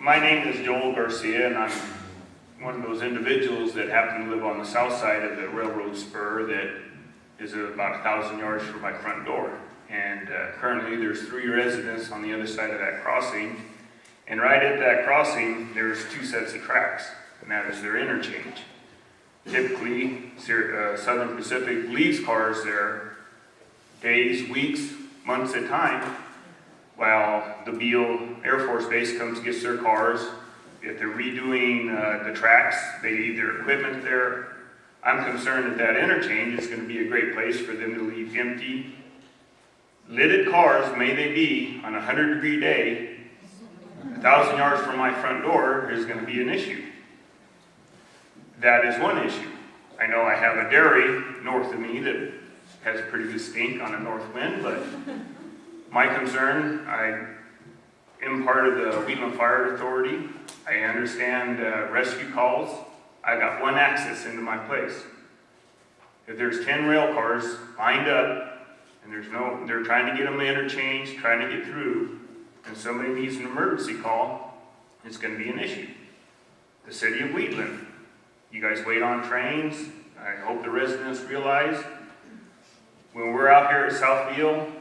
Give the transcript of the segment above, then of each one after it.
My name is Joel Garcia, and I'm one of those individuals that happen to live on the south side of the railroad spur that is about 1,000 yards from my front door. And currently there's 3 residents on the other side of that crossing. And right at that crossing, there's 2 sets of tracks, and that is their interchange. Typically, Southern Pacific leaves cars there days, weeks, months at a time, while the Beale Air Force Base comes and gets their cars. If they're redoing the tracks, they leave their equipment there. I'm concerned that that interchange is going to be a great place for them to leave empty, lidded cars, may they be, on a 100-degree day, 1,000 yards from my front door is going to be an issue. That is one issue. I know I have a dairy north of me that has a pretty good stink on a north wind, but my concern, I am part of the Wheatland Fire Authority. I understand rescue calls. I got one access into my place. If there's 10 rail cars lined up and they're trying to get them interchanged, trying to get through, and somebody needs an emergency call, it's going to be an issue. The city of Wheatland, you guys wait on trains. I hope the residents realize when we're out here at South Beale,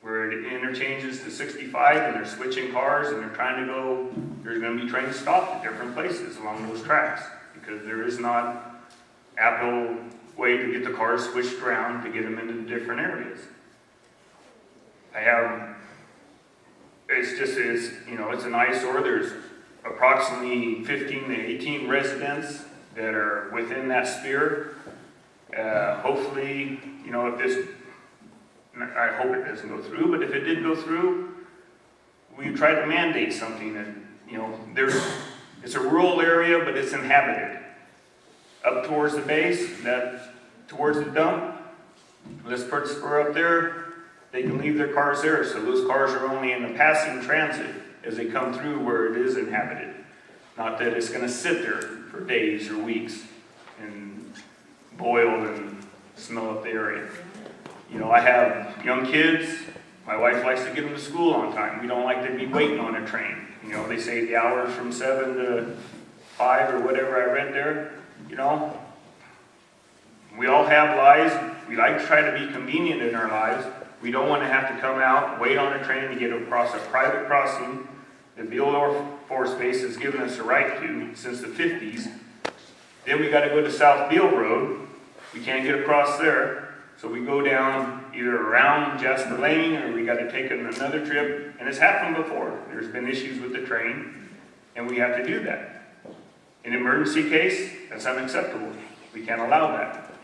where it interchanges to 65 and they're switching cars and they're trying to go, there's going to be trains stopped at different places along those tracks because there is not ample way to get the cars switched around to get them into the different areas. It's an eyesore. There's approximately 15 to 18 residents that are within that sphere. Hopefully, I hope it doesn't go through, but if it did go through, we try to mandate something that, it's a rural area, but it's inhabited. Up towards the base, towards the dump, let's put a spur up there, they can leave their cars there, so those cars are only in a passing transit as they come through where it is inhabited. Not that it's going to sit there for days or weeks and boil and smell up the area. I have young kids. My wife likes to get them to school on time. We don't like to be waiting on a train. They say the hours from 7 to 5 or whatever I read there. We all have lives. We like to try to be convenient in our lives. We don't want to have to come out, wait on a train to get across a private crossing that Beale Air Force Base has given us a right to since the 50s. Then we got to go to South Beale Road. We can't get across there. So we go down either around Jasper Lane or we got to take another trip. And it's happened before. There's been issues with the train and we have to do that. In an emergency case, that's unacceptable. We can't allow that.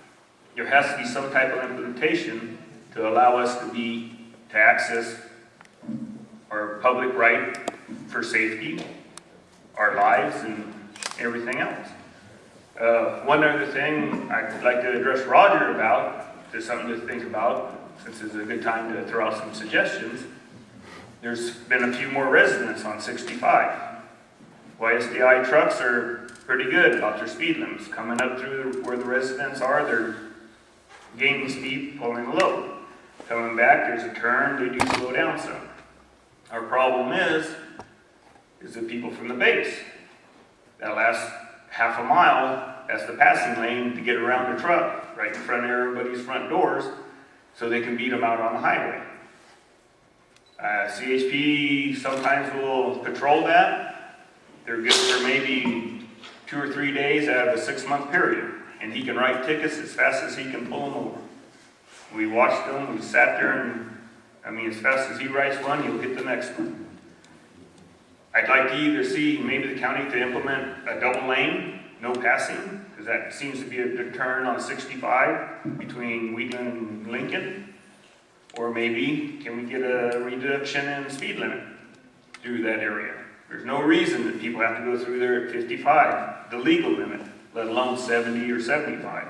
There has to be some type of implementation to allow us to access our public right for safety, our lives, and everything else. One other thing I'd like to address Roger about, just something to think about, since it's a good time to throw out some suggestions. There's been a few more residents on 65. YSDI trucks are pretty good about their speed limits. Coming up through where the residents are, they're gaining speed, pulling a load. Coming back, there's a turn, they do slow down some. Our problem is the people from the base. That last half a mile, that's the passing lane to get around the truck right in front of everybody's front doors so they can beat them out on the highway. CHP sometimes will patrol that. They're good for maybe 2 or 3 days out of a 6-month period, and he can write tickets as fast as he can pull them over. We watched them, we sat there, and as fast as he writes one, he'll hit the next one. I'd like to either see maybe the county to implement a double lane, no passing, because that seems to be a deterrent on 65 between Wheatland and Lincoln. Or maybe, can we get a reduction in speed limit through that area? There's no reason that people have to go through there at 55, the legal limit, let alone 70 or 75.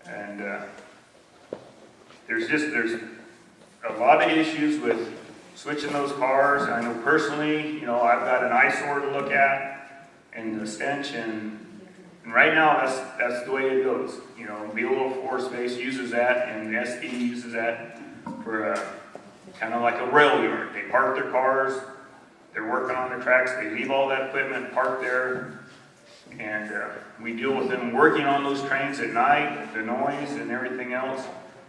And there's a lot of issues with switching those cars. I know personally, I've got an eyesore to look at and the stench, and right now that's the way it goes. Beale Air Force Base uses that, and the SD uses that for kind of like a rail yard. They park their cars they're working on the tracks, they leave all that equipment parked there, and we deal with them working on those trains at night, the noise and everything else.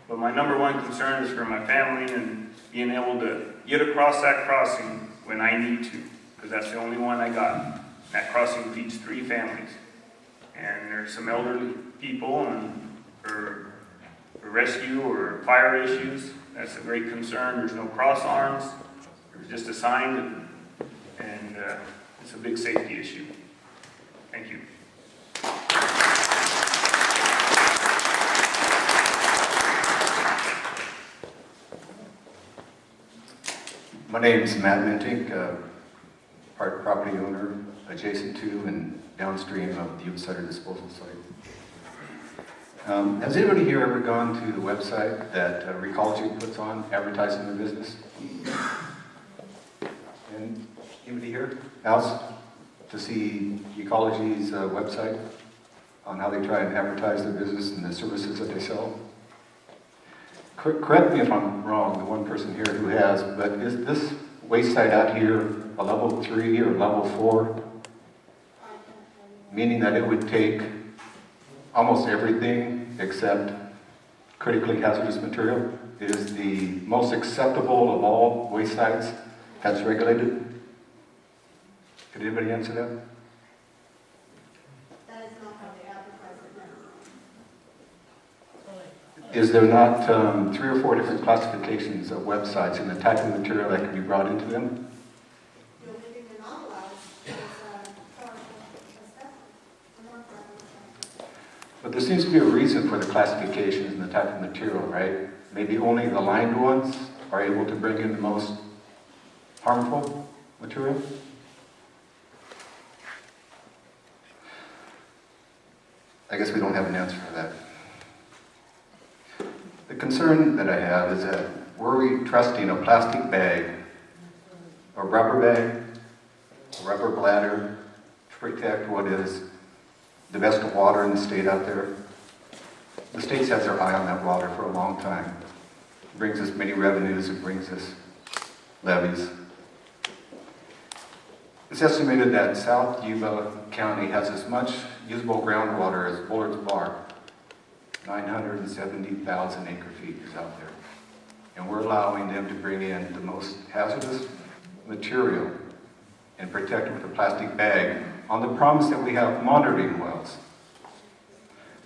But my number one concern is for my family and being able to get across that crossing when I need to, because that's the only one I got. That crossing feeds 3 families. And there's some elderly people and for rescue or fire issues. That's a great concern. There's no cross arms. There's just a sign, and it's a big safety issue. Thank you. My name is Matt Mintick, part property owner adjacent to and downstream of the Yuba disposal site. Has anybody here ever gone to the website that Recology puts on advertising their business? And anybody here else to see Ecology's website on how they try and advertise their business and the services that they sell? Correct me if I'm wrong, the one person here who has, but is this waste site out here a level 3 or level 4? Meaning that it would take almost everything except critically hazardous material. It is the most acceptable of all waste sites that's regulated. Could anybody answer that? That is not how they advertise it now. Is there not 3 or 4 different classifications of websites and the type of material that can be brought into them? The only thing they're not allowed is asbestos. But there seems to be a reason for the classifications and the type of material, right? Maybe only the lined ones are able to bring in the most harmful material? I guess we don't have an answer for that. The concern that I have is that were we trusting a plastic bag, a rubber bag, a rubber bladder to protect what is the best water in the state out there? The state has their eye on that water for a long time. It brings us many revenues, it brings us levies. It's estimated that South Yuba County has as much usable groundwater as Bullard's Bar. 970,000 acre-feet is out there. And we're allowing them to bring in the most hazardous material and protect it with a plastic bag on the promise that we have monitoring wells.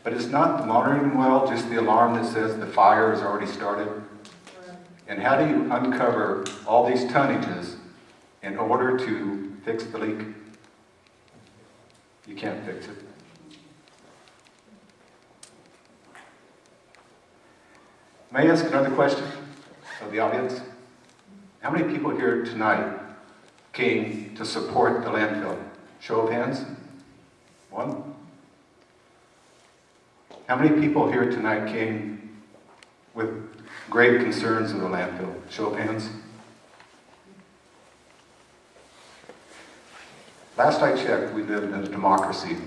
But it's not the monitoring well, just the alarm that says the fire has already started. And how do you uncover all these tonnages in order to fix the leak? You can't fix it. May I ask another question of the audience? How many people here tonight came to support the landfill? Show of hands? 1. How many people here tonight came with grave concerns of the landfill? Show of hands? Last I checked, we live in a democracy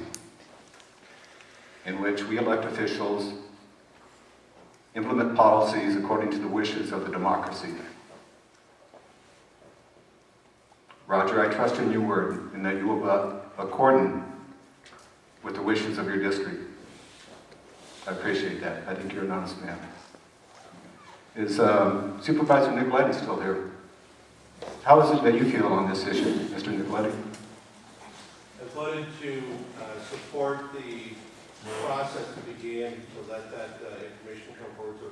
in which we elect officials, implement policies according to the wishes of the democracy. Roger, I trust in your word and that you will accord with the wishes of your district. I appreciate that. I think you're an honest man. Is Supervisor Nicoletti still here? How is it that you feel on this issue, Mr. Nicoletti? I voted to support the process to begin to let that information come forward to the